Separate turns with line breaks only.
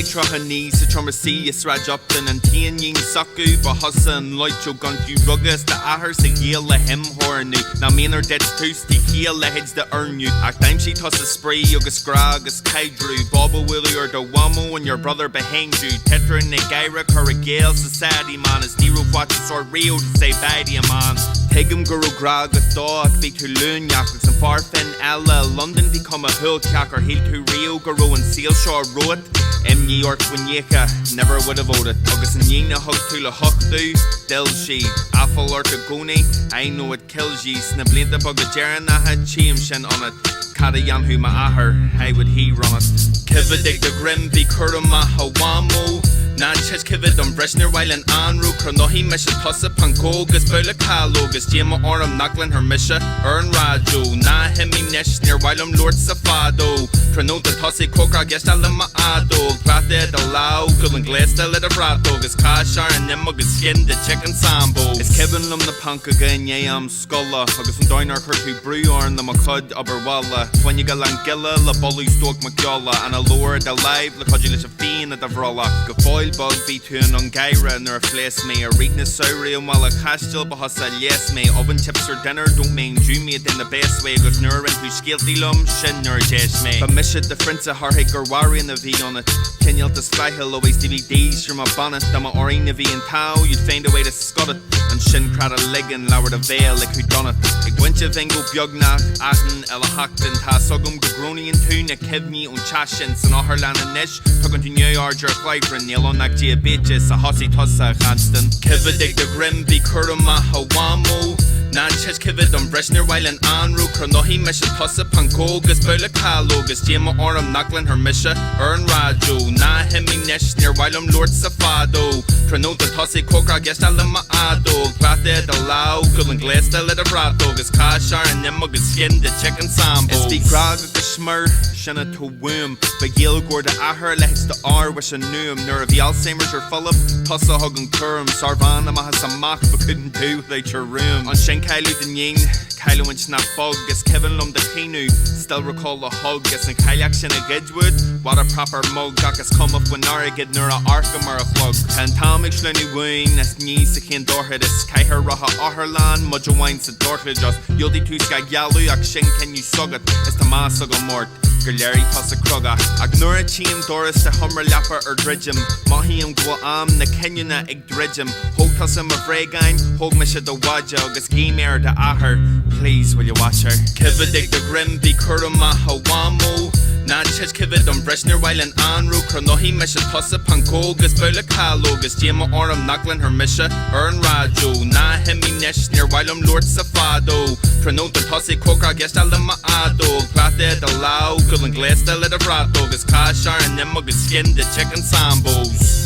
ag trochaní sa tromasí is raj upton an tíanín sacu ba hosa an loitio gantu rugas da ahar sa gil le himhornu na meanar dead toasty heel le heads the earn you ach time she toss a spray yogas gragas kaidru Boba Willie or the Wamo and your brother behind you Tetra and Gaira Corrigale society man is Nero watches or real to say baddy man Tegum Guru Grag a dog be to learn yakos and Farfen Ella London become a hill chak or hill to Rio Guru and Seal Shore Road New York Winyeka never would have voted August and Yina hug to la huck do Del she Affle or to Goni I know it kills ye Snibblint the bug a Jaren I had chim shen on it Kadayan who ma aher how would he run it Kividig the grim be Kurama Hawamo Na chech kivid on Breshner while an anru Kronohi mesha tossa pankogas Bula kalogas Jima oram naglin her misha Earn raju Na hemi nesh near while Lord Safado Pronota tosse kokra gesta lama ado Plate the lao Gulan glesta let a rato Gas kashar and nemogas skin the chicken sambo It's Kevin lum the punk again Ye am skulla August and doiner kirtu brew on the macud aberwalla When you galangilla La bolu stalk macyola And a lower the live La codulish a fiend at the vrolla Gafoil bug be to an ungaira nor a flesh me a readness sorry and while a castle but a yes me oven chips or dinner don't mean dream me in the best way goes nor and who skilled lum shin nor jesh me but miss it the friends of her hicker worry in the V on it can you the sky hill always DVDs from a bonnet I'm a orina V and tau you'd find a way to scot it and shin crowd a leg and lower the veil like who done it ik went you vengo bjogna aten ella hackten ta sogum groni and tune a kevni on chashin and all her land and niche talking to New York or flybrand nail on like a bitches a hossy tossa ganston kividig the grim be Kurama Hawamo Na chech kivid on Breshner while an anru Kronohi mesha tossa pankogas Bula kalogas Jima oram naglin her misha Earn raju Na hemi nesh near while Lord Safado Pronota tosse kokra gesta lama ado Plate the lao Gulan glesta let a rato Gas kashar and nemogas skin the chicken sambo It's the graga gashmur Shana to womb But Yale gore the ahar lehes the R wish a noom Nor of Alzheimer's or Philip Tossa hugging term Sarvana mahasamak but couldn't do like your room On Shen Kylo the Ying Kylo and Snap Fog Guess Kevin Lum the Kenu Still recall the hug Guess and Kayak Shin a Gedwood What a proper mug Gakas come up when Nara get Nura Arkham or a plug And Tom Michelini Wing Nas Ni Sikin Dorhedis Kaiher Raha Aherlan Mudja Wine Sa Dorhedis Yuldi Tu Sky Yalu Ak Shin Can You Sugat It's the Ma Suga Mort Galeri Tossa Kruga Agnura Chim Doris the Hummer Lapper or Dridgem Mahiam Guam the Kenyana Ig Dridgem Hog Tossam of Regain Hog Misha the Wajo Gas Gamer the Aher Please will you watch her Kividig the Grim be Kurama Hawamo Na chech kivid on Breshner while an anru Kronohi mesha tossa pankogas Bula kalogas Jima oram naglin her misha Earn raju Na hemi nesh near while Lord Safado Pronota tosse kokra gesta lama ado Plate the lao Gulan glesta let a rato Gas kashar and nemogas skin the chicken sambos